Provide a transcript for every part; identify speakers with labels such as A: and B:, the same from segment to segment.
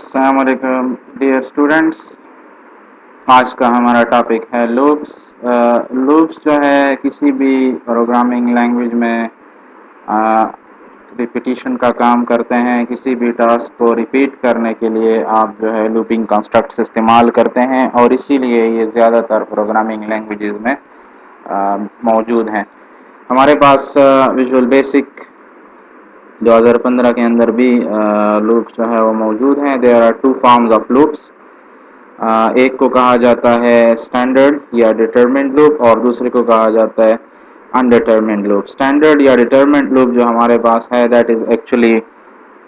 A: अस्सलाम वालेकुम dear students. आज का हमारा टॉपिक है लूप्स। लूप्स जो है किसी भी प्रोग्रामिंग लैंग्वेज में रिपीटिशन का काम करते हैं। किसी भी टास्क को रिपीट करने के लिए आप जो है लूपिंग कंस्ट्रक्ट्स इस्तेमाल करते हैं और इसीलिए ये ज़्यादातर प्रोग्रामिंग लैंग्वेजेस में मौजूद हैं। हमारे पास विजुअल बेसिक 2015 के अंदर भी लूप्स जो है वो मौजूद हैं। There are two forms of loops. एक को कहा जाता है स्टैंडर्ड या डिटरमिन्ड लूप और दूसरे को कहा जाता है अनडिटरमिन्ड लूप। स्टैंडर्ड या डिटरमिन्ड लूप जो हमारे पास है that is actually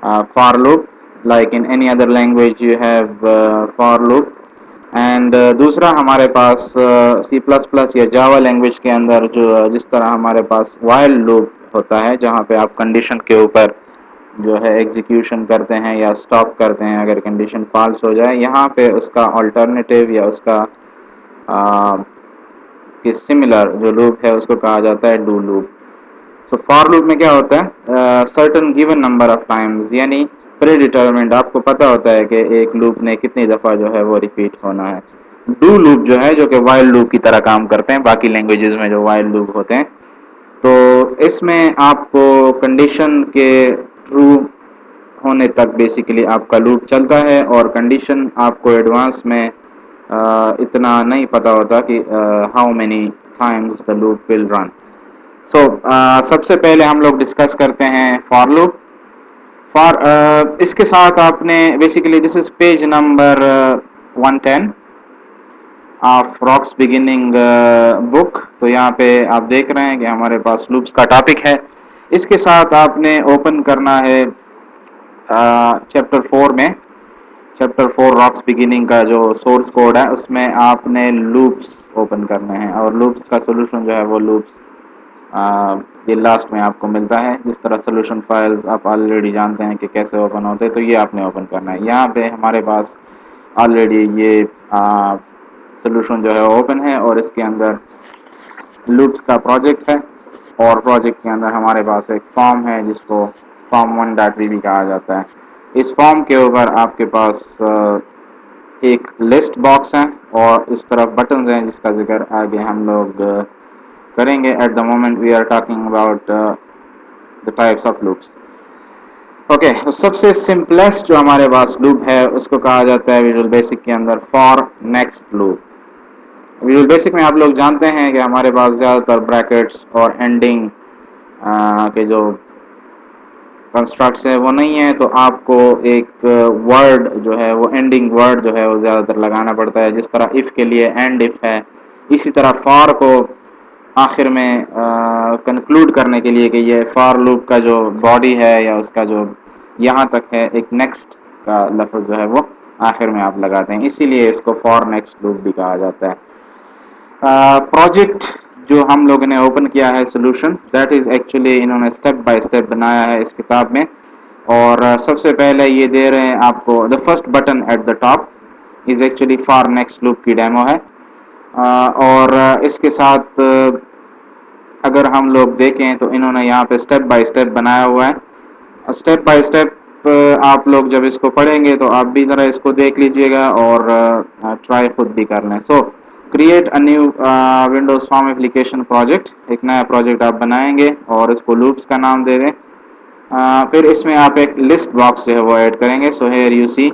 A: for loop, like in any other language you have for loop. And दूसरा हमारे पास सी प्लस प्लस या जावा लैंग्वेज के अंदर जो जिस तरह हमारे पास वाइल लूप होता है, जहाँ पे आप कंडीशन के ऊपर जो है एग्जीक्यूशन करते हैं या स्टॉप करते हैं अगर कंडीशन फॉल्स हो जाए। यहाँ पे उसका अल्टरनेटिव या उसका कि सिमिलर जो लूप है उसको कहा जाता है do loop. So for loop में क्या होता है, certain given number of times, यानी प्री डिटरमिन्ड, आपको पता होता है कि एक लूप ने कितनी दफ़ा जो है वो रिपीट होना है। डू लूप जो है जो कि वाइल लूप की तरह काम करते हैं, बाकी लैंग्वेजेस में जो वाइल लूप होते हैं, तो इसमें आपको कंडीशन के ट्रू होने तक बेसिकली आपका लूप चलता है और कंडीशन आपको एडवांस में इतना नहीं पता होता कि how many times the loop will run. So सबसे पहले हम लोग डिस्कस करते हैं फॉर लूप। फॉर इसके साथ आपने basically this is page number 110 of rocks beginning book. तो यहाँ पे आप देख रहे हैं कि हमारे पास लूप्स का टॉपिक है। इसके साथ आपने ओपन करना है चैप्टर 4 में, चैप्टर 4 रॉक्स बिगिनिंग का जो सोर्स कोड है उसमें आपने लूप्स ओपन करने हैं और लूप्स का सोल्यूशन जो है वो लूप्स ये लास्ट में आपको मिलता है। जिस तरह सोल्यूशन फाइल्स आप ऑलरेडी जानते हैं कि कैसे ओपन होते हैं, तो ये आपने ओपन करना है। यहाँ पे हमारे पास ऑलरेडी ये सोल्यूशन जो है ओपन है और इसके अंदर लूप्स का प्रोजेक्ट है और प्रोजेक्ट के अंदर हमारे पास एक फॉर्म है जिसको form1.vb कहा जाता है। इस फॉर्म के ऊपर आपके पास एक लिस्ट बॉक्स है और इस तरफ बटन्स हैं जिसका जिक्र आगे हम लोग करेंगे। At the moment we are talking about the types of loops. Okay, सबसे सिंपलेस्ट जो हमारे पास लूप है उसको कहा जाता है विजुअल बेसिक के अंदर for next loop. Visual basic में आप लोग जानते हैं कि हमारे पास ज़्यादातर ब्रैकेट्स और एंडिंग के जो कंस्ट्रक्ट्स है वो नहीं है, तो आपको एक वर्ड जो है वो एंडिंग वर्ड जो है वो ज़्यादातर लगाना पड़ता है। जिस तरह इफ़ के लिए एंड इफ़ है, इसी तरह फॉर को आखिर में कंक्लूड करने के लिए कि ये फॉर लूप का जो बॉडी है या उसका जो यहाँ तक है एक नेक्स्ट का लफ्ज़ जो है वो आखिर में आप लगाते हैं, इसीलिए इसको फॉर नेक्स्ट लूप भी कहा जाता है। प्रोजेक्ट जो हम लोगों ने ओपन किया है सोल्यूशन, दैट इज़ एक्चुअली इन्होंने स्टेप बाय स्टेप बनाया है इस किताब में। और सबसे पहले ये दे रहे हैं आपको the first button at the top is actually for next loop की डेमो है। और इसके साथ अगर हम लोग देखें तो इन्होंने यहाँ पे स्टेप बाय स्टेप बनाया हुआ है। स्टेप बाय स्टेप आप लोग जब इसको पढ़ेंगे तो आप भी ज़रा इसको देख लीजिएगा और ट्राई खुद भी कर लें। सो create a new Windows form application project, एक नया प्रोजेक्ट आप बनाएंगे और इसको लूप्स का नाम दे दें। फिर इसमें आप एक लिस्ट बॉक्स जो है वो ऐड करेंगे। So here you see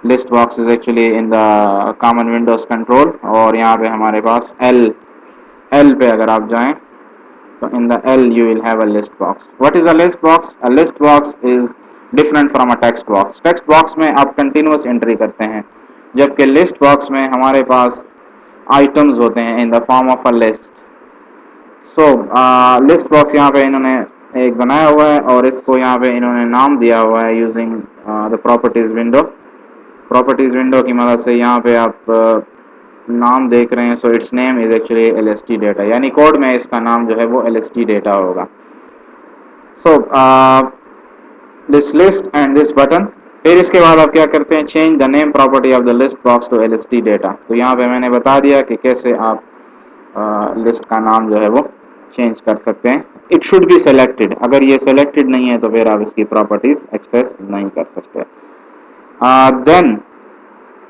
A: list box is actually in the common Windows control और यहाँ पे हमारे पास एल पे अगर आप जाएं तो in the L you will have a list box. What is a list box? A list box is different from a text box. Text box में आप continuous entry करते हैं, जबकि list box में हमारे पास items होते हैं in the form of a list. So list box यहाँ पे इन्होंने एक बनाया हुआ है और इसको यहाँ पे इन्होंने नाम दिया हुआ है using the properties window. Properties window की मदद से यहाँ पे आप नाम देख रहे हैं। So it's name is actually LST data, यानी कोड में इसका नाम जो है वो LST डेटा होगा। So this list and this button. फिर इसके बाद आप क्या करते हैं, change the name property of the list box to LST data. तो यहाँ पे मैंने बता दिया कि कैसे आप लिस्ट का नाम जो है वो चेंज कर सकते हैं। इट शुड बी सेलेक्टेड, अगर ये सेलेक्टेड नहीं है तो फिर आप इसकी प्रॉपर्टीज एक्सेस नहीं कर सकते। Then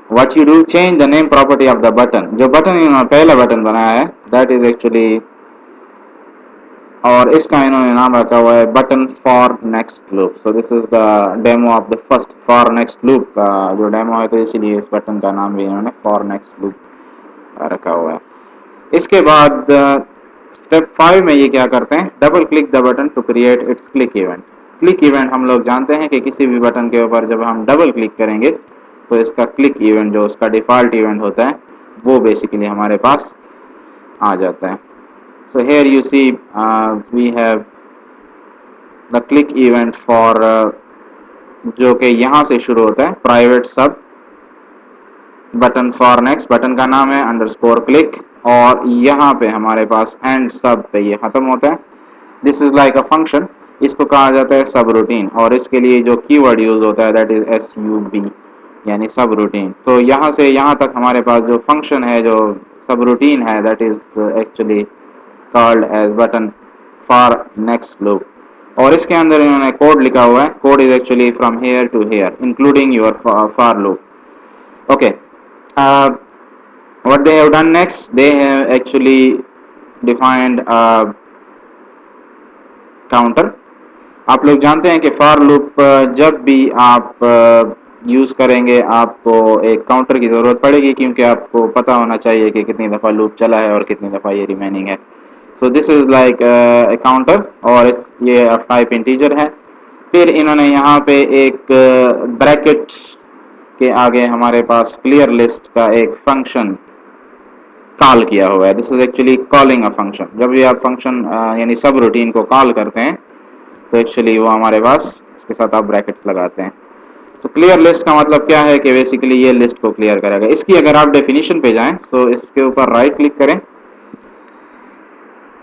A: what you do, change the name property of the button. जो बटन इन्होंने पहला बटन बनाया है दैट इज एक्चुअली, और इसका इन्होंने नाम रखा हुआ है button for next loop. So this is the demo of the first for next loop का जो डेमो है, तो इसीलिए इस बटन का नाम भी इन्होंने फॉर नेक्स्ट लूप रखा हुआ है। इसके बाद स्टेप 5 में ये क्या करते हैं, double click the button to create its click event. Click event हम लोग जानते हैं कि किसी भी बटन के ऊपर जब हम डबल क्लिक करेंगे तो इसका क्लिक इवेंट जो उसका डिफ़ॉल्ट इवेंट होता है वो बेसिकली हमारे पास आ जाता है। So here you see we have the click event for, जो कि यहाँ से शुरू होता है प्राइवेट सब बटन फॉर नेक्स्ट, बटन का नाम है अंडरस्कोर क्लिक, और यहाँ पे हमारे पास एंड सब पे ये खत्म होता है। This is like a function, इसको कहा जाता है सब रूटीन, और इसके लिए जो कीवर्ड यूज होता है दैट इज SUB यानी सब रूटीन। तो यहाँ से यहाँ तक हमारे पास जो फंक्शन है, जो सब रूटीन है, that is actually called as button for next loop, और इसके अंदर इन्होंने कोड लिखा हुआ है। Code is actually from here to here including your for loop. Okay, what they have done next, they have actually defined a counter। आप लोग जानते हैं कि फॉर लूप जब भी आप यूज करेंगे आपको एक काउंटर की जरूरत पड़ेगी, क्योंकि आपको पता होना चाहिए कि कितनी दफा लूप चला है और कितनी दफा ये रिमेनिंग है। So this is like a counter, और ये टाइप इंटीजर है। फिर इन्होंने यहाँ पे एक ब्रैकेट के आगे हमारे पास क्लियर लिस्ट का एक फंक्शन कॉल किया हुआ है। This is actually calling a function. जब भी आप फंक्शन यानी सब रूटीन को कॉल करते हैं तो एक्चुअली वो हमारे पास इसके साथ आप ब्रैकेट्स लगाते हैं। तो क्लियर लिस्ट का मतलब क्या है कि बेसिकली ये लिस्ट को क्लियर करेगा। इसकी अगर आप डेफिनेशन पे जाएं तो इसके ऊपर राइट क्लिक करें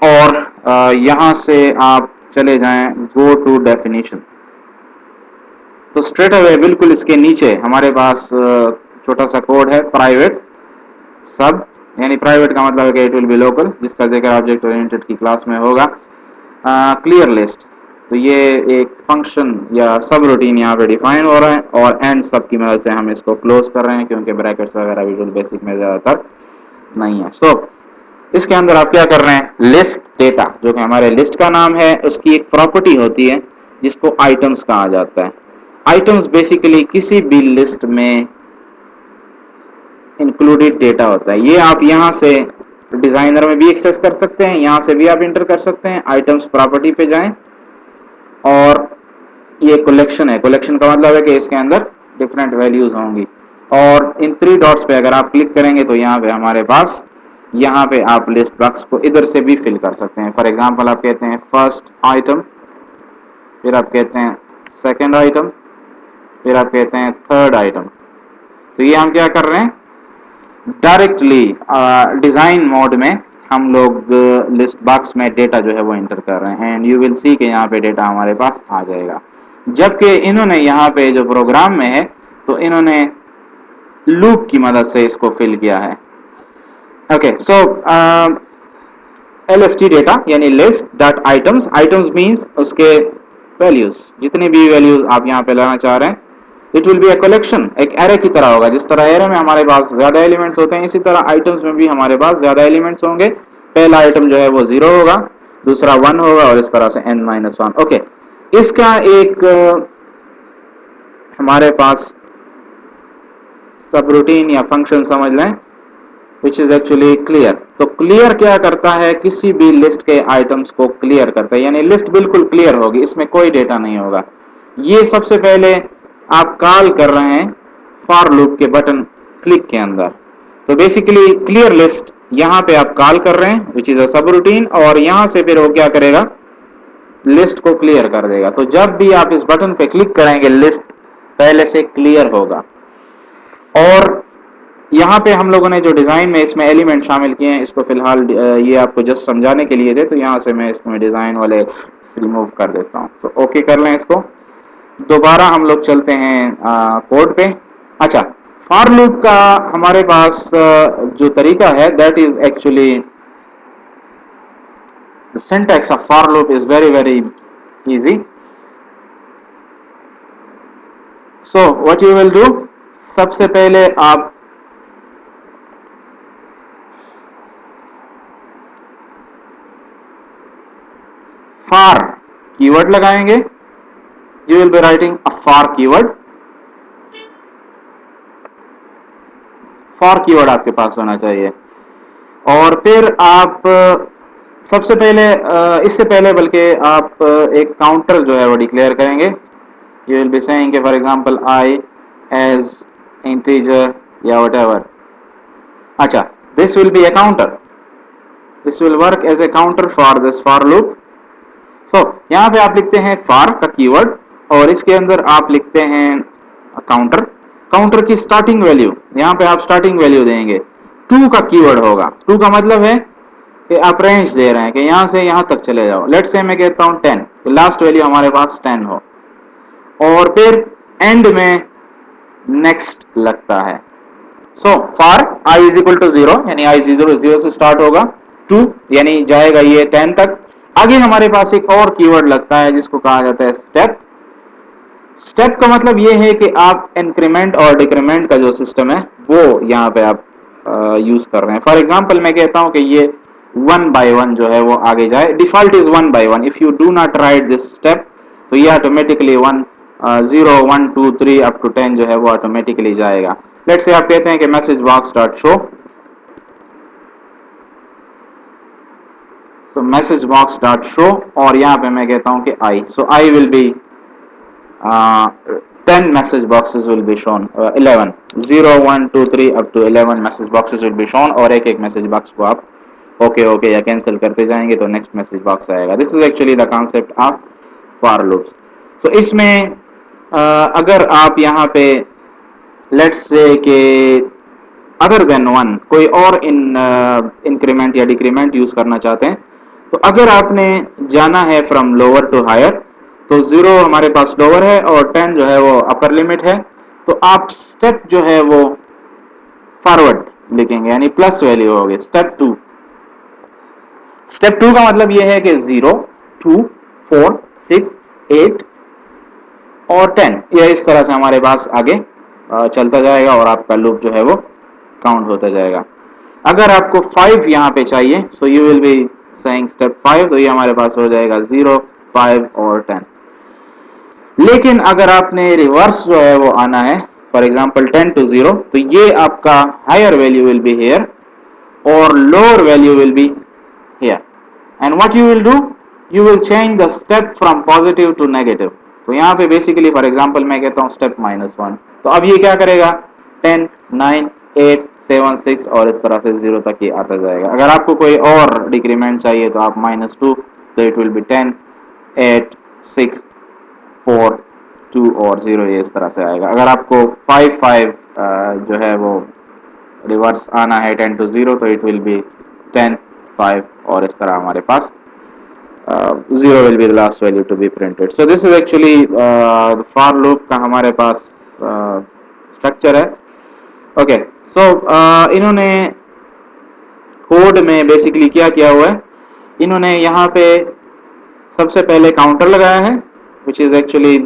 A: और यहाँ से आप चले जाएं गो टू डेफिनेशन, तो स्ट्रेट अवे बिल्कुल इसके नीचे हमारे पास छोटा सा कोड है प्राइवेट सब, यानी प्राइवेट का मतलब है कि इट विल बी लोकल, जिसका जिक्र ऑब्जेक्ट ओरिएंटेड की क्लास में होगा। क्लियर लिस्ट, तो ये एक फंक्शन या सब रूटीन यहाँ पे डिफाइन हो रहा है, और एंड सब की मदद से हम इसको क्लोज कर रहे हैं क्योंकि ब्रैकेट्स वगैरह विजुअल बेसिक में ज़्यादातर नहीं है। सो इसके अंदर आप क्या कर रहे हैं, लिस्ट डेटा जो कि हमारे लिस्ट का नाम है उसकी एक प्रॉपर्टी होती है जिसको आइटम्स कहा जाता है। आइटम्स बेसिकली किसी भी लिस्ट में इंक्लूडेड डेटा होता है। ये आप यहाँ से डिजाइनर में भी एक्सेस कर सकते हैं, यहाँ से भी आप इंटर कर सकते हैं। आइटम्स प्रॉपर्टी पे जाएं, और ये कलेक्शन है। कलेक्शन का मतलब है कि इसके अंदर डिफरेंट वैल्यूज होंगी, और इन 3 डॉट्स पे अगर आप क्लिक करेंगे तो यहाँ पे हमारे पास, यहाँ पे आप लिस्ट बॉक्स को इधर से भी फिल कर सकते हैं। फॉर एग्जांपल आप कहते हैं फर्स्ट आइटम, फिर आप कहते हैं सेकंड आइटम, फिर आप कहते हैं थर्ड आइटम। तो ये हम क्या कर रहे हैं, डायरेक्टली डिजाइन मोड में हम लोग लिस्ट बॉक्स में डेटा जो है वो एंटर कर रहे हैं, एंड यू विल सी कि यहाँ पे डेटा हमारे पास आ जाएगा। जबकि इन्होंने यहाँ पे जो प्रोग्राम में है तो इन्होंने लूप की मदद से इसको फिल किया है। ओके, सो LST डेटा यानी list dot items, items means उसके वैल्यूज, जितने भी वैल्यूज आप यहाँ पे लाना चाह रहे हैं। It will B a collection, एक एरे की तरह होगा। जिस तरह एरे में हमारे पास ज्यादा एलिमेंट्स होते हैं, इसी तरह आइटम्स में भी हमारे पास ज्यादा एलिमेंट्स होंगे। पहला आइटम जो है वो 0 होगा, दूसरा 1 होगा, और इस तरह से n-1। ओके, इसका एक हमारे पास सब रूटीन या फंक्शन समझ लें विच इज एक्चुअली क्लियर। तो क्लियर क्या करता है, किसी भी लिस्ट के आइटम्स को क्लियर करता है, यानी लिस्ट बिल्कुल क्लियर होगी, इसमें कोई डेटा नहीं होगा। ये सबसे पहले आप कॉल कर रहे हैं फॉर लूप के बटन क्लिक के अंदर। तो बेसिकली क्लियर लिस्ट यहाँ पे आप कॉल कर रहे हैं विच इज अ सब रूटीन, और यहाँ से फिर वो क्या करेगा, लिस्ट को क्लियर कर देगा। तो जब भी आप इस बटन पे क्लिक करेंगे लिस्ट पहले से क्लियर होगा। और यहाँ पे हम लोगों ने जो डिजाइन में इसमें एलिमेंट शामिल किए हैं, इसको फिलहाल ये आपको जस्ट समझाने के लिए थे, तो यहाँ से मैं इसमें डिजाइन वाले रिमूव कर देता हूँ। तो ओके कर लें इसको। दोबारा हम लोग चलते हैं कोड पे। अच्छा, फॉर लूप का हमारे पास जो तरीका है that is actually the syntax of for loop is very very easy. So what you will do, सबसे पहले आप फार कीवर्ड लगाएंगे. You will be writing a far keyword. For keyword आपके पास होना चाहिए. और फिर आप सबसे पहले इससे पहले बल्कि आप एक काउंटर जो है वो डिक्लेयर करेंगे. You will be saying for example I as integer या व्हाटएवर. अच्छा, this will be a counter. This will work as a counter for this for loop. So यहाँ पे आप लिखते हैं फॉर का कीवर्ड और इसके अंदर आप लिखते हैं काउंटर. काउंटर की स्टार्टिंग वैल्यू यहाँ पे आप स्टार्टिंग वैल्यू देंगे. टू का कीवर्ड होगा. टू का मतलब है कि आप रेंज दे रहे हैं कि यहां से यहां तक चले जाओ. लेट्स से मैं कहता हूं 10, तो लास्ट वैल्यू हमारे पास 10 हो. और फिर एंड में नेक्स्ट लगता है. So for I is equal to 0 यानी आई 0 से स्टार्ट होगा. 2 यानी जाएगा ये 10 तक. आगे हमारे पास एक और कीवर्ड लगता है जिसको कहा जाता है स्टेप. स्टेप का मतलब ये है कि आप इंक्रीमेंट और डिक्रीमेंट का जो सिस्टम है वो यहाँ पे आप यूज कर रहे हैं. फॉर एग्जांपल मैं कहता हूं कि ये 1 बाय 1 जो है वो आगे जाए. Default is 1 by 1. If you do not write this step तो ये ऑटोमेटिकली 1 0 1 2 3 अप टू 10 जो है वो ऑटोमेटिकली जाएगा. लेट्स से आप कहते हैं कि message box dot show. So message box dot show और यहाँ पे मैं कहता हूं कि I. So I will be 10 message boxes will be shown. 11 0 1 2 3 up to 11 message boxes will be shown. और एक एक मैसेज बॉक्स को आप ओके ओके या कैंसिल करते जाएंगे तो नेक्स्ट मैसेज बॉक्स आएगा. This is actually the concept of for loops. So इसमें अगर आप यहाँ पे लेट्स से कि अदर देन 1 कोई और इंक्रीमेंट या डिक्रीमेंट यूज करना चाहते हैं तो अगर आपने जाना है फ्रॉम लोअर टू हायर तो 0 हमारे पास लोअर है और 10 जो है वो अपर लिमिट है. तो आप स्टेप जो है वो फॉरवर्ड लिखेंगे यानी प्लस वैल्यू होगी. स्टेप 2. स्टेप 2 का मतलब ये है कि 0 2 4 6 8 और 10 ये इस तरह से हमारे पास आगे चलता जाएगा और आपका लूप जो है वो काउंट होता जाएगा. अगर आपको 5 यहाँ पे चाहिए so you will be saying step 5. तो ये हमारे पास हो जाएगा 0 5 और 10. लेकिन अगर आपने रिवर्स जो है वो आना है फॉर एग्जांपल 10 to 0 तो ये आपका higher value will be here और lower value will be here. And what you will do, you will change the step from positive to negative. तो यहाँ पे बेसिकली फॉर एग्जांपल मैं कहता हूँ स्टेप -1. तो अब ये क्या करेगा 10 9 8 7 6 और इस तरह से 0 तक ही आता जाएगा. अगर आपको कोई और डिक्रीमेंट चाहिए तो आप -2 तो इट विल बी 10 8 6 4 2 और 0 ये इस तरह से आएगा. अगर आपको 5 5 जो है वो रिवर्स आना है 10 to 0 तो इट विल बी 10 5 और इस तरह हमारे पास 0 will be the last value to be printed. So this is actually the for loop का हमारे पास स्ट्रक्चर है. ओके सो इन्होंने कोड में बेसिकली क्या किया हुआ है, इन्होंने यहाँ पे सबसे पहले काउंटर लगाया है which is actually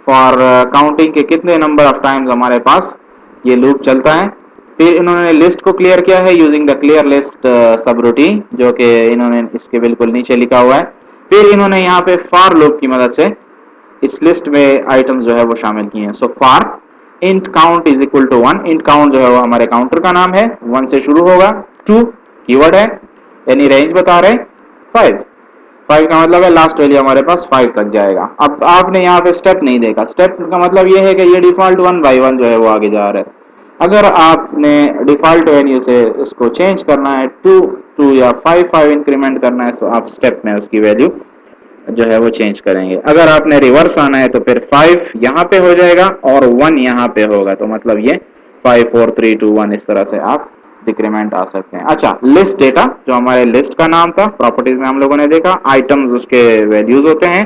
A: for counting के कितने नंबर ऑफ टाइम्स हमारे पास ये लूप चलता है. फिर इन्होंने लिस्ट को क्लियर किया है यूजिंग द क्लियर लिस्ट सब रूटीन जो कि इन्होंने इसके बिल्कुल नीचे लिखा हुआ है. फिर इन्होंने यहाँ पे फॉर लूप की मदद से इस लिस्ट में आइटम्स जो है वो शामिल किए हैं. So for int count is equal to 1. Int count जो है वो हमारे काउंटर का नाम है. 1 से शुरू होगा. 2 कीवर्ड है यानी रेंज बता रहे. 5 का मतलब है लास्ट वैल्यू हमारे पास 5 तक जाएगा. अब आपने यहाँ पे स्टेप नहीं देखा. स्टेप का मतलब ये है कि ये डिफॉल्ट 1 बाय 1 जो है वो आगे जा रहा है. अगर आपने डिफॉल्ट वैल्यू से इसको चेंज करना है 2 2 या 5 5 इंक्रीमेंट करना है तो आप स्टेप में उसकी वैल्यू जो है वो चेंज करेंगे. अगर आपने रिवर्स आना है तो फिर 5 यहाँ पे हो जाएगा और 1 यहाँ पे होगा. तो मतलब ये 5 4 3 2 1 इस तरह से आप डिक्रीमेंट आ सकते हैं. अच्छा, लिस्ट डेटा जो हमारे लिस्ट का नाम था प्रॉपर्टीज में हम लोगों ने देखा आइटम्स उसके वैल्यूज होते हैं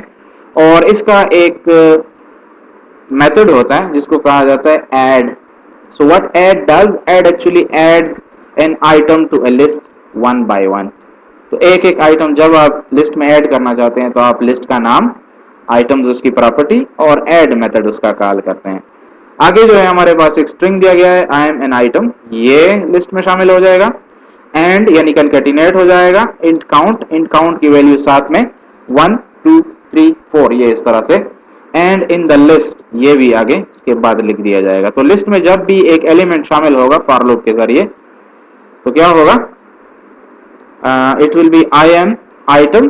A: और इसका एक मेथड होता है जिसको कहा जाता है add. So what add does? Add actually adds an item to a list one by one. तो एक एक आइटम जब आप लिस्ट में ऐड करना चाहते हैं तो आप लिस्ट का नाम आइटम्स उसकी प्रॉपर्टी और ऐड मेथड उसका कॉल करते हैं। आगे जो है हमारे पास एक स्ट्रिंग दिया गया है आई एम एन आइटम, ये लिस्ट में शामिल हो जाएगा। एंड यानी कंकैटिनेट हो जाएगा। इंट काउंट की वैल्यू साथ में 1 2 3 4 ये इस तरह से। एंड इन द लिस्ट ये भी आगे इसके बाद लिख दिया जाएगा। तो लिस्ट में जब भी एक एलिमेंट शामिल होगा फॉर लूप के जरिए तो क्या होगा, it will be I am item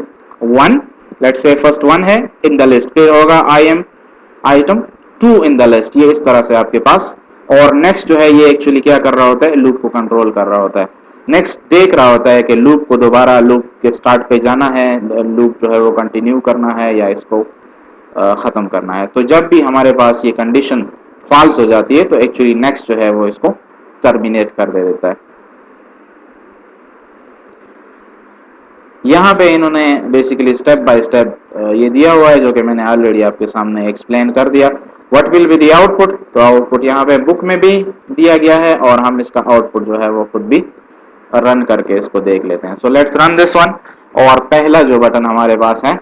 A: 1, let's say first 1 है इन द लिस्ट, फिर होगा I am item 2 in the list, ये इस तरह से आपके पास। और नेक्स्ट जो है ये एक्चुअली क्या कर रहा होता है, लूप को कंट्रोल कर रहा होता है। नेक्स्ट देख रहा होता है कि लूप को दोबारा लूप के स्टार्ट पे जाना है, लूप जो है वो कंटिन्यू करना है या इसको खत्म करना है। तो जब भी हमारे पास ये कंडीशन फॉल्स हो जाती है तो एक्चुअली नेक्स्ट जो है वो इसको टर्मिनेट कर दे देता है। यहाँ पे इन्होंने बेसिकली स्टेप बाय स्टेप ये दिया हुआ है जो कि मैंने ऑलरेडी आपके सामने एक्सप्लेन कर दिया। What will be the output, तो आउटपुट यहाँ पे बुक में भी दिया गया है और हम इसका आउटपुट जो है वो खुद भी रन करके इसको देख लेते हैं। So let's run this one. और पहला जो बटन हमारे पास है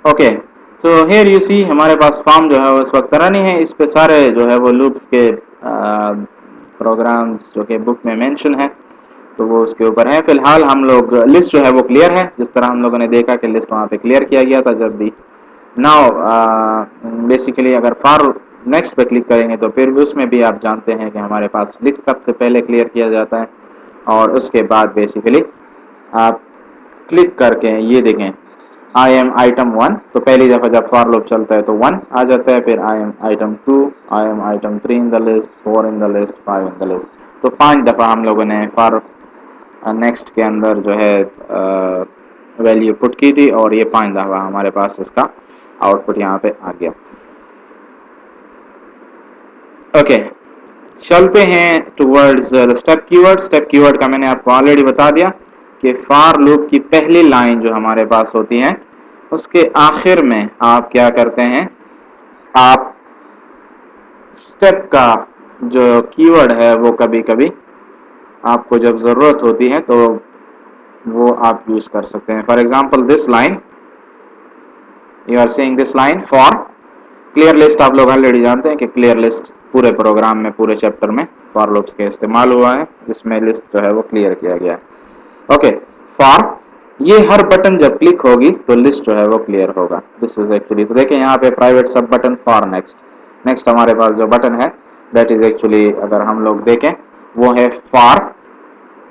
A: okay, so here you see हमारे पास फॉर्म जो है वो इस वक्त रन है। इस पे सारे जो है वो लूप्स के प्रोग्राम्स जो कि बुक में मेंशन है तो वो उसके ऊपर है। फिलहाल हम लोग लिस्ट जो है वो क्लियर है, जिस तरह हम लोगों ने देखा कि लिस्ट वहाँ पे क्लियर किया गया था जब भी। नाउ बेसिकली अगर फॉर नेक्स्ट पे क्लिक करेंगे तो फिर भी उसमें भी आप जानते हैं कि हमारे पास लिस्ट सबसे पहले क्लियर किया जाता है और उसके बाद बेसिकली आप क्लिक करके ये देखें आई एम आइटम 1, तो पहली दफ़ा जब फॉर लूप चलता है तो 1 आ जाता है, फिर आई am item 2, I am item 3 in the list, 4 in the list, 5 in the list. तो 5 दफ़ा हम लोगों ने फॉर नेक्स्ट के अंदर जो है वैल्यू पुट की थी और ये 5 दफ़ा हमारे पास इसका आउटपुट यहाँ पे आ गया। ओके, चलते हैं towards step keyword. Step keyword का मैंने आपको ऑलरेडी बता दिया कि फॉर लूप की पहली लाइन जो हमारे पास होती है उसके आखिर में आप क्या करते हैं, आप स्टेप का जो कीवर्ड है वो कभी कभी आपको जब ज़रूरत होती है तो वो आप यूज़ कर सकते हैं। For example this line, you are saying this line for clear list. आप लोग ऑलरेडी जानते हैं कि क्लियर लिस्ट पूरे प्रोग्राम में पूरे चैप्टर में फॉर लूप्स के इस्तेमाल हुआ है जिसमें लिस्ट जो है वो क्लियर किया गया है। ओके, फॉर ये हर बटन जब क्लिक होगी तो लिस्ट जो है वो क्लियर होगा। दिस इज एक्चुअली, तो देखें यहाँ पे प्राइवेट सब बटन फॉर नेक्स्ट। नेक्स्ट हमारे पास जो बटन है दैट इज एक्चुअली अगर हम लोग देखें वो है for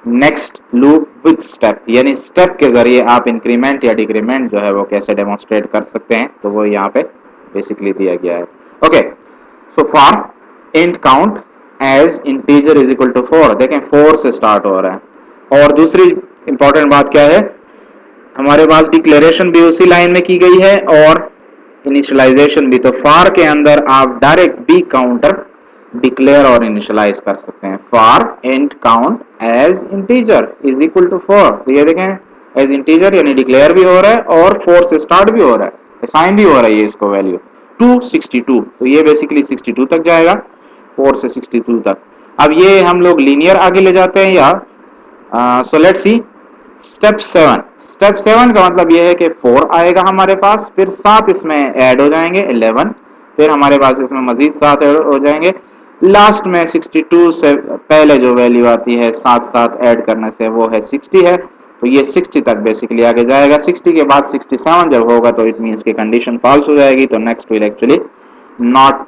A: next loop with step, यानी स्टेप के जरिए आप इंक्रीमेंट या डिक्रीमेंट जो है वो कैसे डेमोन्स्ट्रेट कर सकते हैं तो वो यहाँ पे बेसिकली दिया गया है। Okay, so for int count as integer is equal to 4, देखें 4 से स्टार्ट हो रहा है। और दूसरी इंपॉर्टेंट बात क्या है, हमारे पास डिक्लेरेशन भी उसी लाइन में की गई है और इनिशियलाइजेशन भी। तो फॉर के अंदर आप डायरेक्ट बी काउंटर डिक्लेयर और इनिशियलाइज कर सकते हैं। For int count as integer is equal to 4, तो ये देखें एज इंटीजर यानी डिक्लेयर भी हो रहा है और 4 से स्टार्ट भी हो रहा है, असाइन भी हो रहा है ये इसको वैल्यू 262, तो ये बेसिकली 62 तक जाएगा, 4 से 62 तक। अब ये हम लोग लीनियर आगे ले जाते हैं या so let's see step 7। Step 7 का मतलब ये है कि 4 आएगा हमारे पास, फिर 7 इसमें ऐड हो जाएंगे 11, फिर हमारे पास इसमें मजीद 7 ऐड हो जाएंगे। लास्ट में 62 से पहले जो वैल्यू आती है 7 ऐड करने से वो है 60 है, तो ये 60 तक बेसिकली आगे जाएगा। 60 के बाद 67 जब होगा तो इट मीन्स की कंडीशन फॉल्स हो जाएगी, तो next will actually not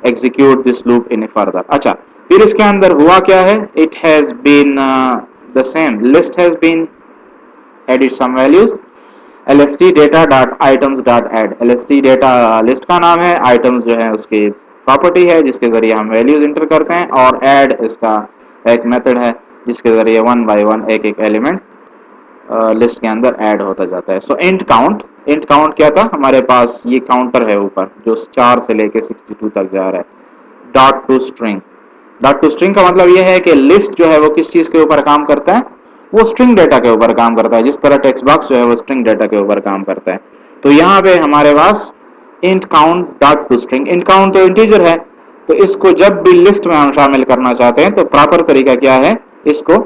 A: execute this loop in further. अच्छा, फिर इसके अंदर हुआ क्या है, it has been the same, list has been edit some values, lst data dot items dot add. lst data list का नाम है, आइटम्स जो है उसकी प्रॉपर्टी है जिसके जरिए हम वैल्यूज इंटर करते हैं, और ऐड इसका एक मेथड है जिसके जरिए 1 बाय 1 एक एक एलिमेंट लिस्ट के अंदर ऐड होता जाता है। सो इंट काउंट क्या था, हमारे पास ये काउंटर है ऊपर जो 4 से लेके 62 तक जा रहा है। डॉट टू स्ट्रिंग का मतलब ये है कि लिस्ट जो है वो किस चीज के ऊपर काम करता है, वो स्ट्रिंग डेटा के ऊपर काम करता है, जिस तरह टेक्स्ट बॉक्स जो है वो स्ट्रिंग डेटा के ऊपर काम करता है। तो यहाँ पे हमारे पास int count dot to string, int count तो इंटीजर है, तो इसको जब भी लिस्ट में हम शामिल करना चाहते हैं तो प्रॉपर तरीका क्या है, इसको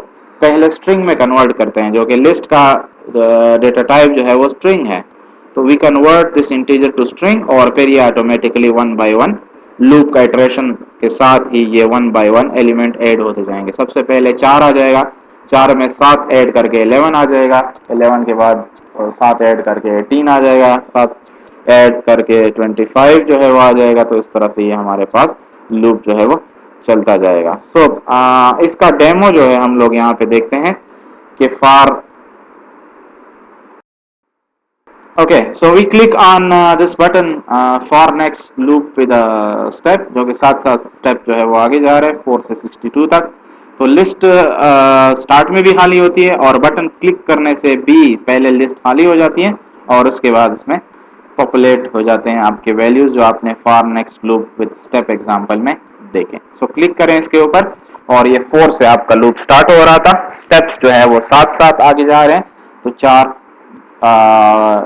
A: पहले स्ट्रिंग में कन्वर्ट करते हैं, जो कि लिस्ट का डेटा टाइप जो है वो स्ट्रिंग है। तो we convert this integer to string और फिर ये automatically one by one loop का इटरेशन के साथ ही ये one by one element add होते जाएंगे। सबसे पहले 4 आ जाएगा, 4 में 7 ऐड करके 11 आ जाएगा, 11 के बाद 7 ऐड करके 18 आ जाएगा, 7 ऐड करके 25 जो है वो आ जाएगा। तो इस तरह से ये हमारे पास लूप जो है वो चलता जाएगा। इसका डेमो जो है हम लोग यहाँ पे देखते हैं कि for okay, so we click on this button for next loop with step, जो कि 7 स्टेप जो है वो आगे जा रहे हैं 4 से 62 तक। तो लिस्ट स्टार्ट में भी खाली होती है और बटन क्लिक करने से भी पहले लिस्ट खाली हो जाती है और उसके बाद इसमें पॉपुलेट हो जाते हैं आपके वैल्यूज जो आपने for next loop with step example में देखें। सो क्लिक करें इसके ऊपर और ये 4 से आपका लूप स्टार्ट हो रहा था, स्टेप्स जो है वो 7 आगे जा रहे हैं। तो 4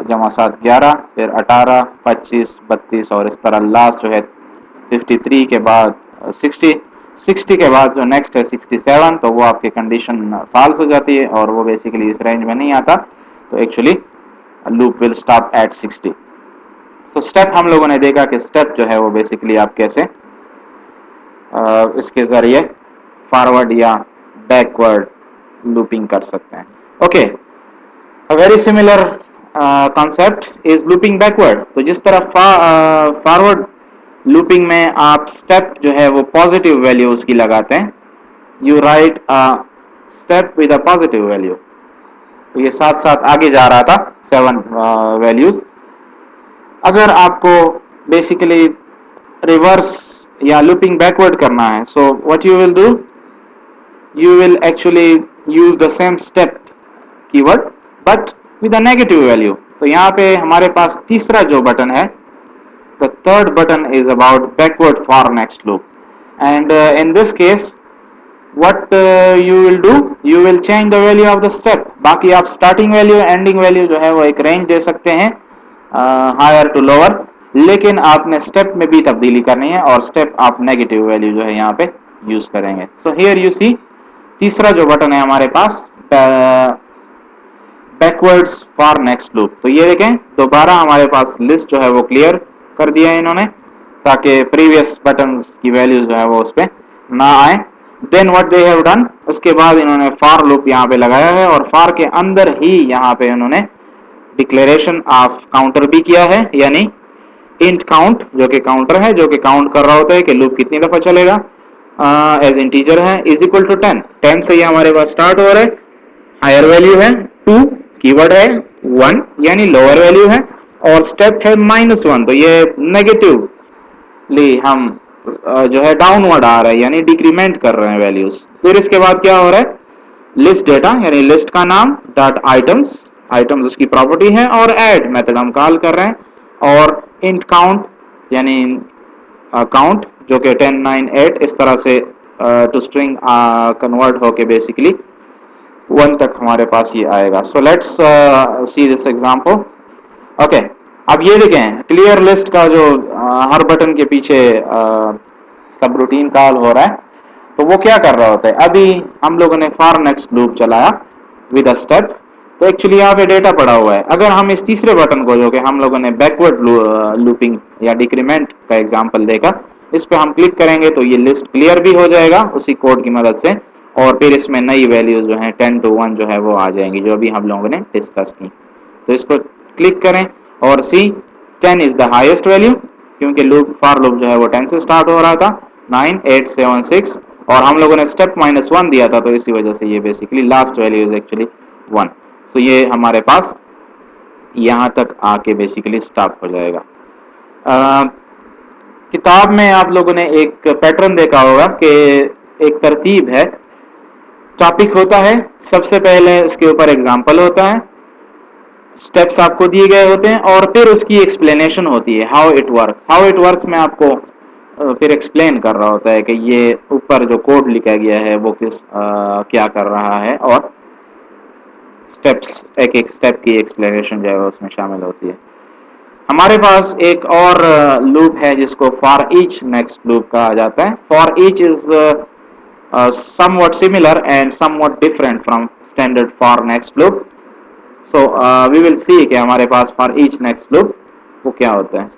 A: जमा 7 11, फिर 18 25 32 और इस तरह लास्ट जो है 53 के बाद 60 के बाद जो नेक्स्ट है 67, तो वो आपकी कंडीशन फॉल्स हो जाती है और वो बेसिकली इस रेंज में नहीं आता, तो actually loop will stop at 60। तो स्टेप हम लोगों ने देखा कि स्टेप जो है वो बेसिकली आप कैसे इसके जरिए फॉरवर्ड या बैकवर्ड लूपिंग कर सकते हैं। Okay, A very similar concept is looping backward। तो जिस तरह फॉरवर्ड लूपिंग में आप स्टेप जो है वो पॉजिटिव वैल्यू उसकी लगाते हैं, you right step with a positive value. तो ये 7 आगे जा रहा था 7 वैल्यूज। अगर आपको बेसिकली रिवर्स या लूपिंग बैकवर्ड करना है, so what you will do, you will actually use the same step keyword but with a negative value। तो यहाँ पे हमारे पास तीसरा जो बटन है, the third button is about backward for next loop and in this case what you will do, you will change the value of the step। बाकी आप starting value ending value जो है वो एक range दे सकते हैं higher to lower, लेकिन आपने step में भी तब्दीली करनी है और step आप negative value जो है यहाँ पे यूज करेंगे। So here you see तीसरा जो बटन है हमारे पास बैकवर्ड्स फॉर नेक्स्ट लूप। तो ये देखें दोबारा हमारे पास लिस्ट जो है वो क्लियर कर दिया है इन्होंने, ताकि प्रीवियस बटन्स की वैल्यू जो है वो उस पर ना आए। Then what they have done, उसके बाद इन्होंने फॉर लूप यहाँ पे लगाया है और फॉर के अंदर ही यहाँ पे इन्होंने डिक्लेरेशन ऑफ काउंटर भी किया है, यानी इंट काउंट जो कि काउंटर है, जो कि काउंट कर रहा होता है कि लूप कितनी दफा चलेगा, एज इंटीजर है, इज इक्वल टू 10। 10 से ये हमारे पास स्टार्ट हो रहा है, हायर वैल्यू है 2, कीवर्ड है 1 यानी लोअर वैल्यू है, और स्टेप है -1, तो ये नेगेटिवली हम जो है डाउनवर्ड आ रहा है यानी डिक्रीमेंट कर रहे हैं वैल्यूज। फिर इसके बाद क्या हो रहा है, लिस्ट डेटा यानी लिस्ट का नाम डॉट आइटम्स, आइटम्स उसकी प्रॉपर्टी है, और ऐड मेथड हम कॉल कर रहे हैं, और इंट काउंट यानी काउंट जो कि 10 9 8 इस तरह से टू स्ट्रिंग कन्वर्ट होके बेसिकली 1 तक हमारे पास ये आएगा। So let's see this example. Okay, अब ये देखें क्लियर लिस्ट का जो हर बटन के पीछे सब रूटीन कॉल हो रहा है, तो वो क्या कर रहा होता है, अभी हम लोगों ने फॉर नेक्स्ट लूप चलाया विद अ स्टेप, तो एक्चुअली यहाँ पे डेटा पड़ा हुआ है। अगर हम इस तीसरे बटन को जो कि हम लोगों ने बैकवर्ड लूपिंग या डिक्रीमेंट का एग्जांपल देखा, इस पे हम क्लिक करेंगे तो ये लिस्ट क्लियर भी हो जाएगा उसी कोड की मदद से, और फिर इसमें नई वैल्यूज जो है 10 to 1 जो है वो आ जाएंगी, जो अभी हम लोगों ने डिस्कस की। तो इसको क्लिक करें और सी 10 इज द हाईएस्ट वैल्यू, क्योंकि लूप फॉर लूप जो है वो 10 से स्टार्ट हो रहा था, 9 8 7 6, और हम लोगों ने स्टेप -1 दिया था, तो इसी वजह से ये basically last value is actually 1। तो ये हमारे पास यहाँ तक आके बेसिकली स्टॉप हो जाएगा। किताब में आप लोगों ने एक पैटर्न देखा होगा कि एक तरतीब है, टॉपिक होता है, सबसे पहले उसके ऊपर एग्जाम्पल होता है, स्टेप्स आपको दिए गए होते हैं, और फिर उसकी एक्सप्लेनेशन होती है how it works. How it works में आपको फिर एक्सप्लेन कर रहा होता है कि ये ऊपर जो कोड लिखा गया है वो क्या कर रहा है और स्टेप्स, एक एक स्टेप की एक्सप्लेनेशन जो है उसमें शामिल होती है। हमारे पास एक और लूप है जिसको फॉर ईच नेक्स्ट लूप कहा जाता है। For each is somewhat similar and somewhat different from standard for next loop. So we will see कि हमारे पास for each next loop वो क्या होता है।